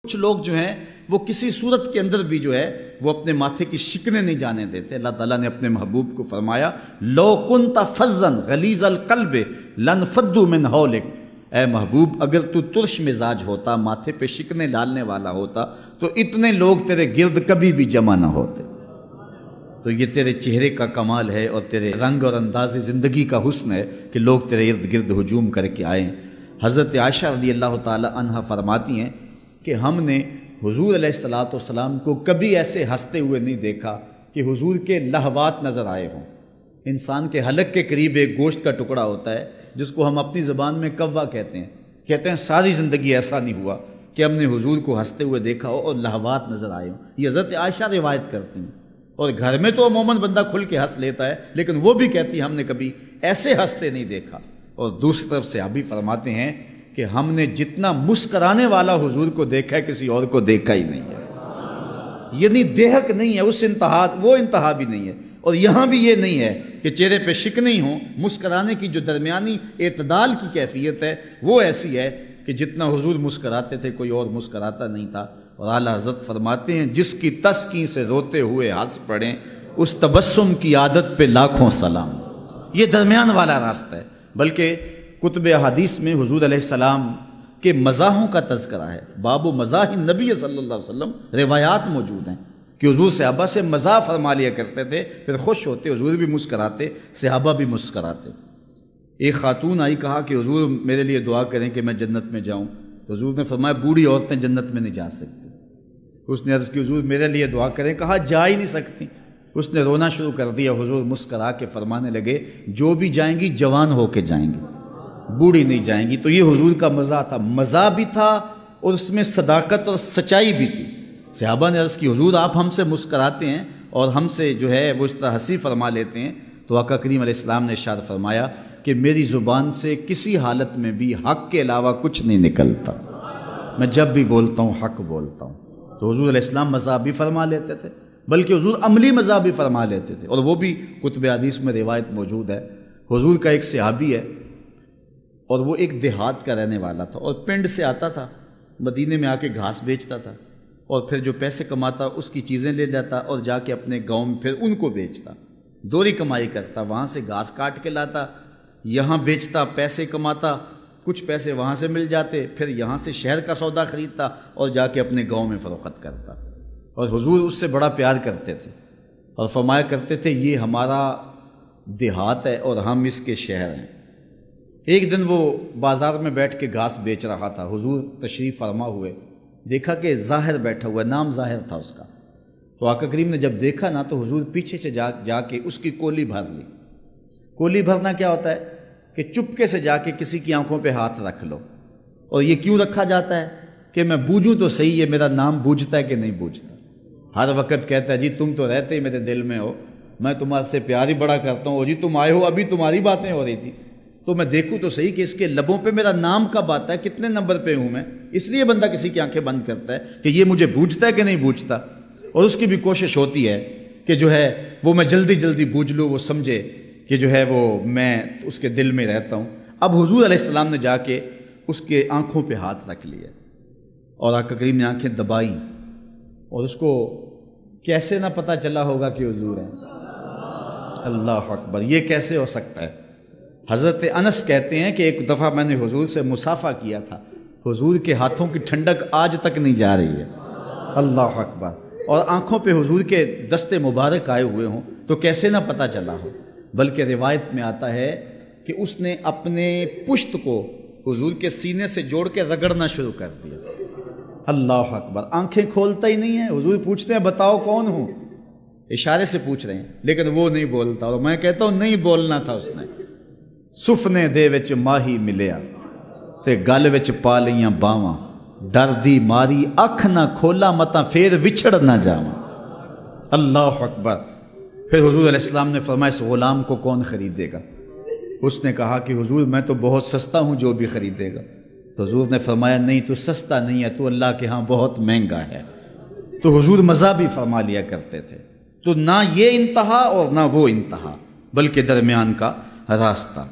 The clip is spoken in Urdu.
کچھ لوگ جو ہیں وہ کسی صورت کے اندر بھی جو ہے وہ اپنے ماتھے کی شکنیں نہیں جانے دیتے۔ اللہ تعالیٰ نے اپنے محبوب کو فرمایا لو کنت فظا غلیظ القلب لانفضوا من حولک، اے محبوب اگر تو ترش مزاج ہوتا، ماتھے پہ شکنیں ڈالنے والا ہوتا تو اتنے لوگ تیرے گرد کبھی بھی جمع نہ ہوتے۔ تو یہ تیرے چہرے کا کمال ہے اور تیرے رنگ اور انداز زندگی کا حسن ہے کہ لوگ تیرے ارد گرد ہجوم کر کے آئیں۔ حضرت عائشہ رضی اللہ تعالی عنہا فرماتی ہیں کہ ہم نے حضور علیہ السلام کو کبھی ایسے ہنستے ہوئے نہیں دیکھا کہ حضور کے لہوات نظر آئے ہوں۔ انسان کے حلق کے قریب ایک گوشت کا ٹکڑا ہوتا ہے جس کو ہم اپنی زبان میں کوا کہتے ہیں ساری زندگی ایسا نہیں ہوا کہ ہم نے حضور کو ہنستے ہوئے دیکھا ہو اور لہوات نظر آئے ہوں۔ یہ حضرت عائشہ روایت کرتی ہیں، اور گھر میں تو عموماً بندہ کھل کے ہنس لیتا ہے، لیکن وہ بھی کہتی ہم نے کبھی ایسے ہنستے نہیں دیکھا۔ اور دوسری طرف صحابی فرماتے ہیں کہ ہم نے جتنا مسکرانے والا حضور کو دیکھا ہے کسی اور کو دیکھا ہی نہیں ہے۔ یعنی دیہک نہیں ہے، اس انتہا وہ انتہا بھی نہیں ہے۔ اور یہاں بھی یہ نہیں ہے کہ چہرے پہ شکنیں ہی ہوں، مسکرانے کی جو درمیانی اعتدال کی کیفیت ہے وہ ایسی ہے کہ جتنا حضور مسکراتے تھے کوئی اور مسکراتا نہیں تھا۔ اور اعلیٰ حضرت فرماتے ہیں جس کی تسکین سے روتے ہوئے ہنس پڑیں اس تبسم کی عادت پہ لاکھوں سلام۔ یہ درمیان والا راستہ ہے۔ بلکہ کتب احادیث میں حضور علیہ السلام کے مزاحوں کا تذکرہ ہے۔ باب و مزاح نبی صلی اللہ علیہ وسلم روایات موجود ہیں کہ حضور صحابہ سے مزاح فرما لیا کرتے تھے، پھر خوش ہوتے، حضور بھی مسکراتے، صحابہ بھی مسکراتے۔ ایک خاتون آئی، کہا کہ حضور میرے لیے دعا کریں کہ میں جنت میں جاؤں۔ تو حضور نے فرمایا بوڑھی عورتیں جنت میں نہیں جا سکتی۔ اس نے عرض کی حضور میرے لیے دعا کریں، کہا جا ہی نہیں سکتی۔ اس نے رونا شروع کر دیا۔ حضور مسکرا کے فرمانے لگے جو بھی جائیں گی جوان ہو کے جائیں گی، بوڑھی نہیں جائیں گی۔ تو یہ حضور کا مزاح تھا، مزاح بھی تھا اور اس میں صداقت اور سچائی بھی تھی۔ صحابہ نے عرض کی حضور آپ ہم سے مسکراتے ہیں اور ہم سے جو ہے وہ اس طرح ہنسی فرما لیتے ہیں۔ تو آقا کریم علیہ السلام نے ارشاد فرمایا کہ میری زبان سے کسی حالت میں بھی حق کے علاوہ کچھ نہیں نکلتا، میں جب بھی بولتا ہوں حق بولتا ہوں۔ تو حضور علیہ السلام مزاح بھی فرما لیتے تھے، بلکہ حضور عملی مزاح بھی فرما لیتے تھے، اور وہ بھی کتب حدیث میں روایت موجود ہے۔ حضور کا ایک صحابی ہے اور وہ ایک دیہات کا رہنے والا تھا اور پنڈ سے آتا تھا، مدینے میں آ کے گھاس بیچتا تھا، اور پھر جو پیسے کماتا اس کی چیزیں لے جاتا اور جا کے اپنے گاؤں میں پھر ان کو بیچتا، دوہری کمائی کرتا، وہاں سے گھاس کاٹ کے لاتا، یہاں بیچتا، پیسے کماتا، کچھ پیسے وہاں سے مل جاتے، پھر یہاں سے شہر کا سودا خریدتا اور جا کے اپنے گاؤں میں فروخت کرتا۔ اور حضور اس سے بڑا پیار کرتے تھے اور فرمایا کرتے تھے یہ ہمارا دیہات ہے اور ہم اس کے شہر ہیں۔ ایک دن وہ بازار میں بیٹھ کے گھاس بیچ رہا تھا، حضور تشریف فرما ہوئے، دیکھا کہ ظاہر بیٹھا ہوا، نام ظاہر تھا اس کا۔ تو آقا کریم نے جب دیکھا نا تو حضور پیچھے سے جا کے اس کی کولی بھر لی۔ کولی بھرنا کیا ہوتا ہے کہ چپکے سے جا کے کسی کی آنکھوں پہ ہاتھ رکھ لو۔ اور یہ کیوں رکھا جاتا ہے کہ میں بوجھوں تو صحیح یہ میرا نام بوجھتا ہے کہ نہیں بوجھتا۔ ہر وقت کہتا ہے جی تم تو رہتے ہی میرے دل میں ہو، میں تمہارے سے پیار ہی بڑا کرتا ہوں، اور جی تم آئے ہو ابھی تمہاری باتیں ہو رہی تھی تو میں دیکھوں تو صحیح کہ اس کے لبوں پہ میرا نام کب آتا ہے، کتنے نمبر پہ ہوں میں۔ اس لیے بندہ کسی کی آنکھیں بند کرتا ہے کہ یہ مجھے بوجھتا ہے کہ نہیں بوجھتا، اور اس کی بھی کوشش ہوتی ہے کہ جو ہے وہ میں جلدی جلدی بوجھ لوں، وہ سمجھے کہ جو ہے وہ میں اس کے دل میں رہتا ہوں۔ اب حضور علیہ السلام نے جا کے اس کے آنکھوں پہ ہاتھ رکھ لیا اور آقا کریم نے آنکھیں دبائیں، اور اس کو کیسے نہ پتہ چلا ہوگا کہ حضور ہیں۔ اللہ اکبر، یہ کیسے ہو سکتا ہے؟ حضرت انس کہتے ہیں کہ ایک دفعہ میں نے حضور سے مصافحہ کیا تھا، حضور کے ہاتھوں کی ٹھنڈک آج تک نہیں جا رہی ہے۔ اللہ اکبر، اور آنکھوں پہ حضور کے دستے مبارک آئے ہوئے ہوں تو کیسے نہ پتہ چلا ہو۔ بلکہ روایت میں آتا ہے کہ اس نے اپنے پشت کو حضور کے سینے سے جوڑ کے رگڑنا شروع کر دیا۔ اللہ اکبر، آنکھیں کھولتا ہی نہیں ہے۔ حضور پوچھتے ہیں بتاؤ کون ہوں، اشارے سے پوچھ رہے ہیں، لیکن وہ نہیں بولتا، اور میں کہتا ہوں نہیں بولنا تھا اس نے۔ سفنے دے وچ ماہی ملیا تے گل وچ پا لیاں باواں، ڈر دی ماری اکھ نہ کھولا متا پھر وچھڑ نہ جاواں۔ اللہ اکبر۔ پھر حضور علیہ السلام نے فرمایا اس غلام کو کون خریدے گا؟ اس نے کہا کہ حضور میں تو بہت سستا ہوں، جو بھی خریدے گا۔ تو حضور نے فرمایا نہیں تو سستا نہیں ہے، تو اللہ کے ہاں بہت مہنگا ہے۔ تو حضور مزاح بھی فرما لیا کرتے تھے۔ تو نہ یہ انتہا اور نہ وہ انتہا، بلکہ درمیان کا راستہ۔